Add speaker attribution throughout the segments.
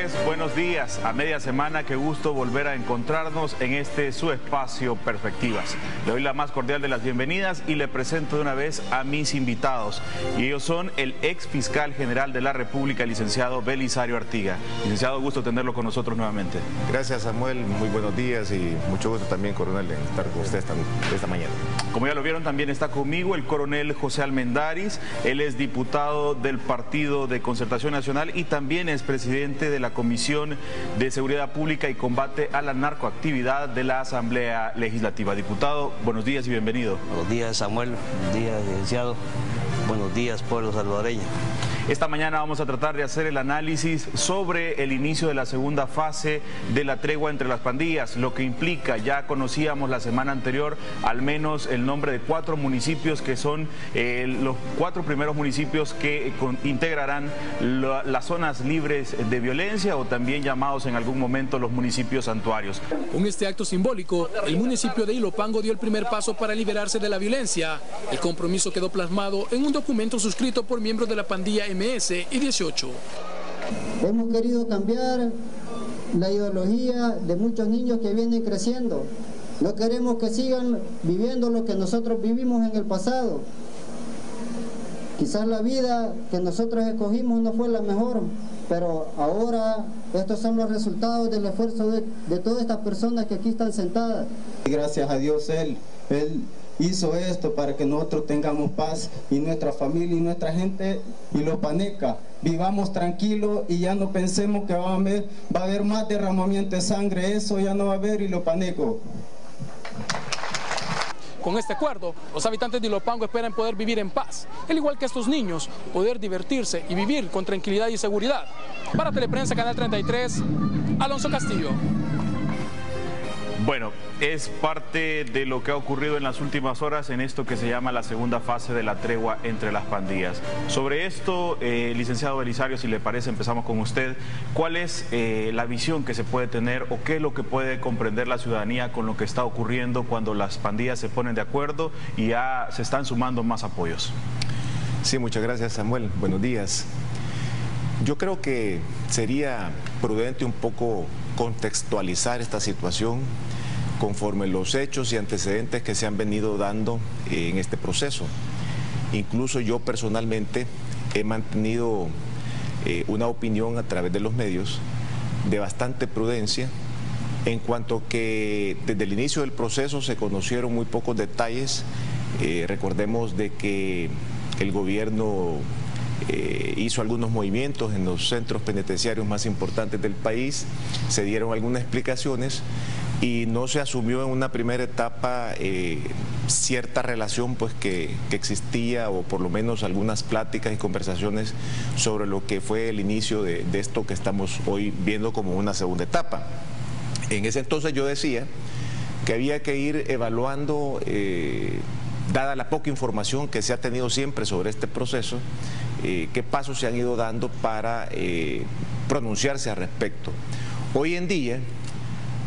Speaker 1: tardes, buenos días. A media semana, qué gusto volver a encontrarnos en este su espacio Perspectivas. Le doy la más cordial de las bienvenidas y le presento de una vez a mis invitados. Y ellos son el ex fiscal general de la República, licenciado Belisario Artiga. Licenciado, gusto tenerlo con nosotros nuevamente.
Speaker 2: Gracias, Samuel, muy buenos días y mucho gusto también, coronel, en estar con usted esta mañana.
Speaker 1: Como ya lo vieron, también está conmigo el coronel José Almendaris. Él es diputado del Partido de Concertación Nacional y también es presidente de la Comisión de Seguridad Pública y Combate a la Narcoactividad de la Asamblea Legislativa. Diputado, buenos días y bienvenido.
Speaker 3: Buenos días, Samuel. Buenos días, licenciado. Buenos días, pueblo salvadoreño.
Speaker 1: Esta mañana vamos a tratar de hacer el análisis sobre el inicio de la segunda fase de la tregua entre las pandillas, lo que implica, ya conocíamos la semana anterior, al menos el nombre de 4 municipios que son los 4 primeros municipios que integrarán las zonas libres de violencia o también llamados en algún momento los municipios santuarios.
Speaker 4: Con este acto simbólico, el municipio de Ilopango dio el primer paso para liberarse de la violencia. El compromiso quedó plasmado en un documento suscrito por miembros de la pandilla MS y 18.
Speaker 5: Hemos querido cambiar la ideología de muchos niños que vienen creciendo. No queremos que sigan viviendo lo que nosotros vivimos en el pasado. Quizás la vida que nosotros escogimos no fue la mejor, pero ahora estos son los resultados del esfuerzo de todas estas personas que aquí están sentadas.
Speaker 6: Gracias a Dios, Él hizo esto para que nosotros tengamos paz y nuestra familia y nuestra gente y los panecas vivamos tranquilos y ya no pensemos que va a haber más derramamiento de sangre. Eso ya no va a haber, y los panecos.
Speaker 4: Con este acuerdo, los habitantes de Ilopango esperan poder vivir en paz, al igual que estos niños, poder divertirse y vivir con tranquilidad y seguridad. Para Teleprensa, Canal 33, Alonso Castillo.
Speaker 1: Bueno, es parte de lo que ha ocurrido en las últimas horas en esto que se llama la segunda fase de la tregua entre las pandillas. Sobre esto, licenciado Belisario, si le parece, empezamos con usted. ¿Cuál es la visión que se puede tener o qué es lo que puede comprender la ciudadanía con lo que está ocurriendo cuando las pandillas se ponen de acuerdo y ya se están sumando más apoyos?
Speaker 2: Sí, muchas gracias, Samuel. Buenos días. Yo creo que sería prudente un poco contextualizar esta situación conforme los hechos y antecedentes que se han venido dando en este proceso. Incluso yo personalmente he mantenido una opinión a través de los medios de bastante prudencia, en cuanto que desde el inicio del proceso se conocieron muy pocos detalles. Recordemos de que el gobierno hizo algunos movimientos en los centros penitenciarios más importantes del país, se dieron algunas explicaciones y no se asumió en una primera etapa cierta relación pues que existía, o por lo menos algunas pláticas y conversaciones sobre lo que fue el inicio de esto que estamos hoy viendo como una segunda etapa. En ese entonces yo decía que había que ir evaluando, dada la poca información que se ha tenido siempre sobre este proceso, qué pasos se han ido dando para pronunciarse al respecto. Hoy en día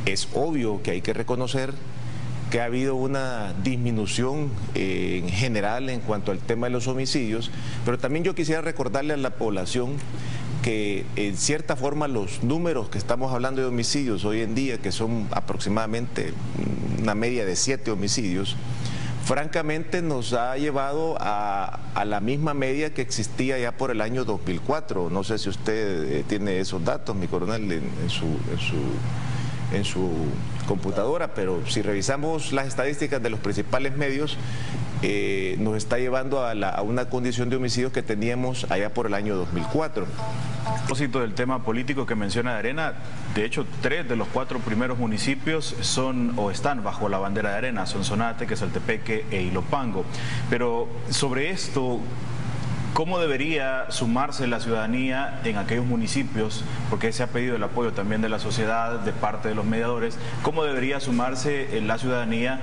Speaker 2: es obvio que hay que reconocer que ha habido una disminución en general en cuanto al tema de los homicidios, pero también yo quisiera recordarle a la población que en cierta forma los números que estamos hablando de homicidios hoy en día, que son aproximadamente una media de 7 homicidios, francamente nos ha llevado a la misma media que existía ya por el año 2004. No sé si usted tiene esos datos, mi coronel, en su computadora, pero si revisamos las estadísticas de los principales medios, nos está llevando a una condición de homicidios que teníamos allá por el año 2004.
Speaker 1: A propósito del tema político que menciona de Arena, de hecho 3 de los 4 primeros municipios son o están bajo la bandera de Arena, Sonsonate, Quezaltepeque e Ilopango. Pero sobre esto, ¿cómo debería sumarse la ciudadanía en aquellos municipios? Porque se ha pedido el apoyo también de la sociedad, de parte de los mediadores. ¿Cómo debería sumarse la ciudadanía,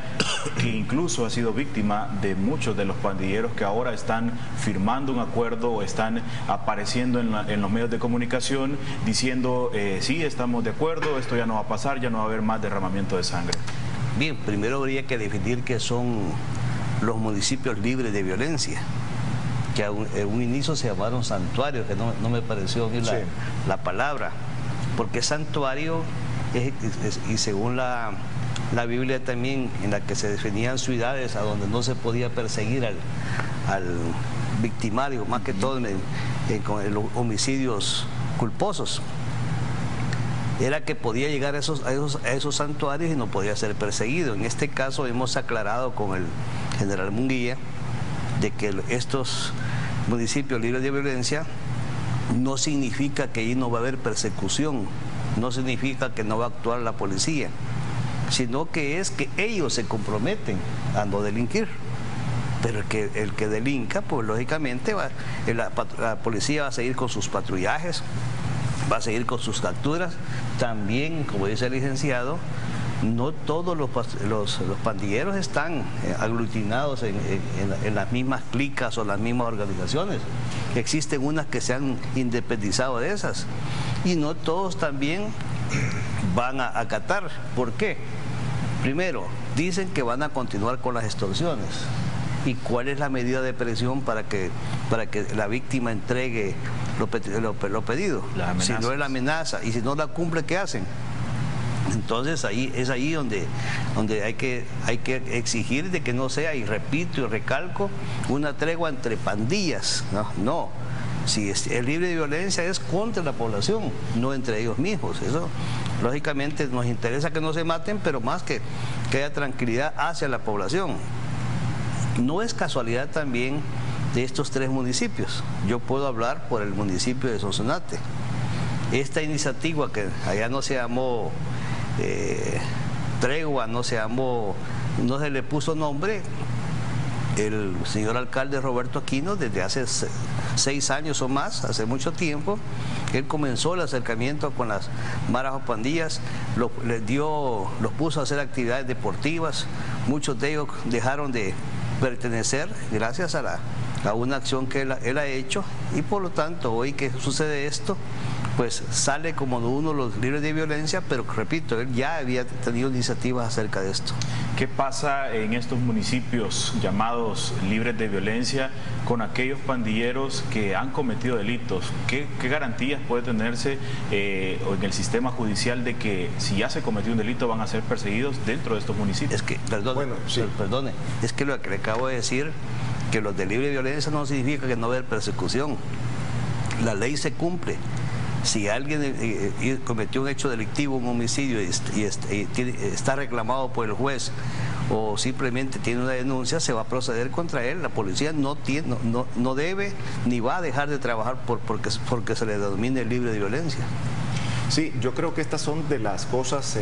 Speaker 1: que incluso ha sido víctima de muchos de los pandilleros que ahora están firmando un acuerdo o están apareciendo en los medios de comunicación diciendo, sí, estamos de acuerdo, esto ya no va a pasar, ya no va a haber más derramamiento de sangre?
Speaker 3: Bien, primero habría que definir qué son los municipios libres de violencia, que en un inicio se llamaron santuarios, que no me pareció a mí la palabra. porque santuario y según la Biblia también, en la que se definían ciudades a donde no se podía perseguir al victimario, más que todo con los homicidios culposos, era que podía llegar a esos santuarios y no podía ser perseguido. En este caso hemos aclarado con el general Munguía de que estos municipios libres de violencia no significa que ahí no va a haber persecución, no significa que no va a actuar la policía, sino que es que ellos se comprometen a no delinquir. Pero el que delinca, pues lógicamente la policía va a seguir con sus patrullajes, va a seguir con sus capturas. También, como dice el licenciado, no todos los pandilleros están aglutinados en las mismas clicas o las mismas organizaciones. Existen unas que se han independizado de esas y no todos también van a acatar. ¿Por qué? Primero, dicen que van a continuar con las extorsiones. ¿Y cuál es la medida de presión para que la víctima entregue lo pedido? Si no es la amenaza, y si no la cumple, ¿qué hacen? Entonces es ahí donde hay que exigir de que no sea, y repito y recalco, una tregua entre pandillas. No. Si es libre de violencia es contra la población, no entre ellos mismos. Eso, lógicamente, nos interesa que no se maten, pero más que haya tranquilidad hacia la población. No es casualidad también de estos 3 municipios. Yo puedo hablar por el municipio de Sonsonate. Esta iniciativa, que allá no se llamó tregua, no se le puso nombre, el señor alcalde Roberto Aquino, desde hace 6 años o más, hace mucho tiempo, él comenzó el acercamiento con las maras o pandillas, los puso a hacer actividades deportivas. Muchos de ellos dejaron de pertenecer gracias a una acción que él ha hecho, y por lo tanto hoy que sucede esto, pues sale como uno de los libres de violencia, pero repito, él ya había tenido iniciativas acerca de esto.
Speaker 1: ¿Qué pasa en estos municipios llamados libres de violencia con aquellos pandilleros que han cometido delitos? ¿Qué garantías puede tenerse en el sistema judicial de que si ya se cometió un delito van a ser perseguidos dentro de estos municipios?
Speaker 3: Es que, perdone, es que lo que le acabo de decir, que los de libre violencia no significa que no va a haber persecución. La ley se cumple. Si alguien cometió un hecho delictivo, un homicidio, y está reclamado por el juez o simplemente tiene una denuncia, se va a proceder contra él. La policía no debe ni va a dejar de trabajar porque se le denomine libre de violencia.
Speaker 2: Sí, yo creo que estas son de las cosas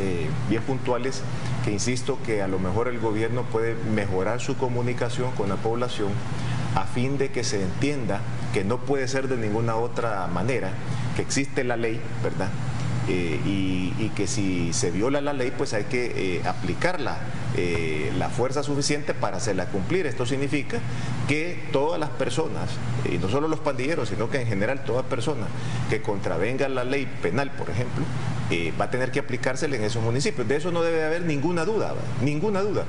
Speaker 2: bien puntuales que, insisto, que a lo mejor el gobierno puede mejorar su comunicación con la población a fin de que se entienda que no puede ser de ninguna otra manera, que existe la ley, ¿verdad? Y que si se viola la ley, pues hay que aplicarla, la fuerza suficiente para hacerla cumplir. Esto significa que todas las personas, y no solo los pandilleros, sino que en general toda persona que contravenga la ley penal, por ejemplo, va a tener que aplicársela en esos municipios. De eso no debe haber ninguna duda, ¿verdad? Ninguna duda.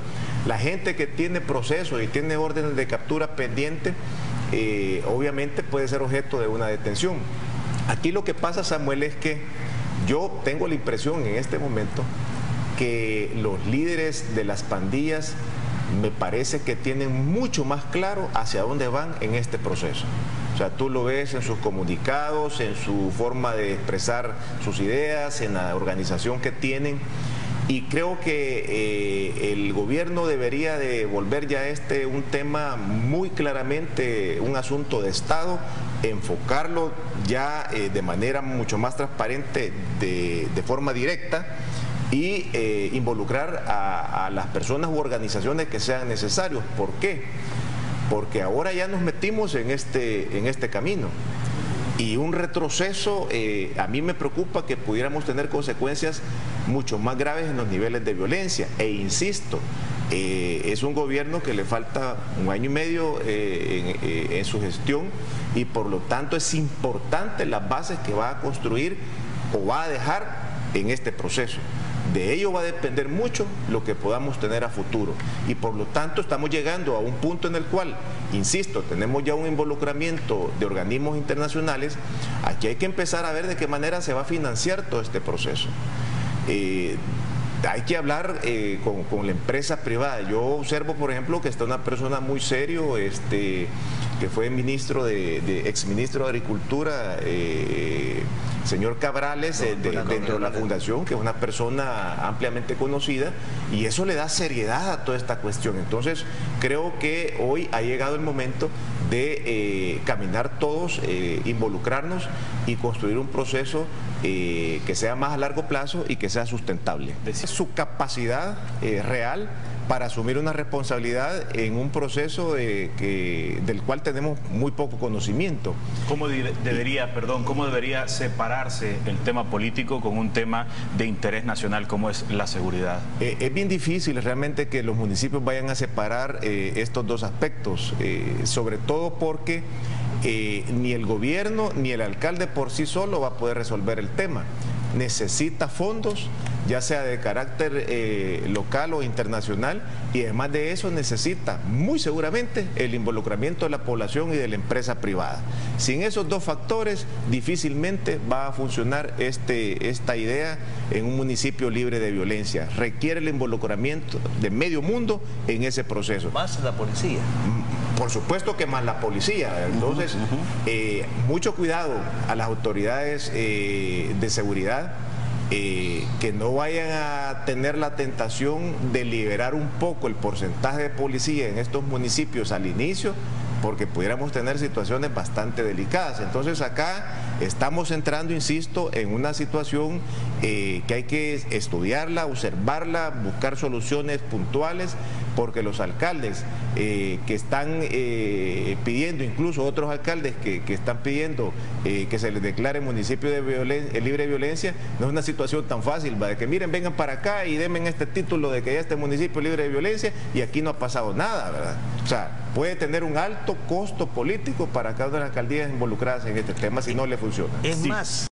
Speaker 2: La gente que tiene procesos y tiene órdenes de captura pendiente, obviamente puede ser objeto de una detención. Aquí lo que pasa, Samuel, es que yo tengo la impresión en este momento que los líderes de las pandillas me parece que tienen mucho más claro hacia dónde van en este proceso. O sea, tú lo ves en sus comunicados, en su forma de expresar sus ideas, en la organización que tienen. Y creo que el gobierno debería de volver ya un tema muy claramente, un asunto de Estado, enfocarlo ya de manera mucho más transparente, de forma directa, y involucrar a las personas u organizaciones que sean necesarios. ¿Por qué? Porque ahora ya nos metimos en este camino. Y un retroceso, a mí me preocupa que pudiéramos tener consecuencias mucho más graves en los niveles de violencia. E insisto, es un gobierno que le falta 1 año y medio en su gestión, y por lo tanto es importante las bases que va a construir o va a dejar en este proceso. De ello va a depender mucho lo que podamos tener a futuro. Y por lo tanto estamos llegando a un punto en el cual, insisto, tenemos ya un involucramiento de organismos internacionales. Aquí hay que empezar a ver de qué manera se va a financiar todo este proceso. Hay que hablar con la empresa privada. Yo observo, por ejemplo, que está una persona muy serio, que fue exministro de Agricultura, señor Cabrales, dentro de la fundación, que es una persona ampliamente conocida, y eso le da seriedad a toda esta cuestión. Entonces, creo que hoy ha llegado el momento de caminar todos, involucrarnos y construir un proceso que sea más a largo plazo y que sea sustentable. Su capacidad real para asumir una responsabilidad en un proceso del cual tenemos muy poco conocimiento.
Speaker 1: ¿Cómo debería separarse el tema político con un tema de interés nacional como es la seguridad?
Speaker 2: Es bien difícil realmente que los municipios vayan a separar estos dos aspectos, sobre todo porque ni el gobierno ni el alcalde por sí solo va a poder resolver el tema. Necesita fondos, ya sea de carácter local o internacional, y además de eso necesita muy seguramente el involucramiento de la población y de la empresa privada. Sin esos dos factores difícilmente va a funcionar esta idea en un municipio libre de violencia. Requiere el involucramiento de medio mundo en ese proceso.
Speaker 3: Más la policía.
Speaker 2: Por supuesto que más la policía. Entonces, mucho cuidado a las autoridades de seguridad, que no vayan a tener la tentación de liberar un poco el porcentaje de policía en estos municipios al inicio, porque pudiéramos tener situaciones bastante delicadas. Entonces acá estamos entrando, insisto, en una situación que hay que estudiarla, observarla, buscar soluciones puntuales, porque los alcaldes que están pidiendo, incluso otros alcaldes que están pidiendo que se les declare municipio libre de violencia, no es una situación tan fácil, ¿va? De que miren, vengan para acá y denme este título de que ya este municipio libre de violencia y aquí no ha pasado nada, ¿verdad? O sea, puede tener un alto costo político para cada una de las alcaldías involucradas en este tema si no le funciona.
Speaker 3: Es más...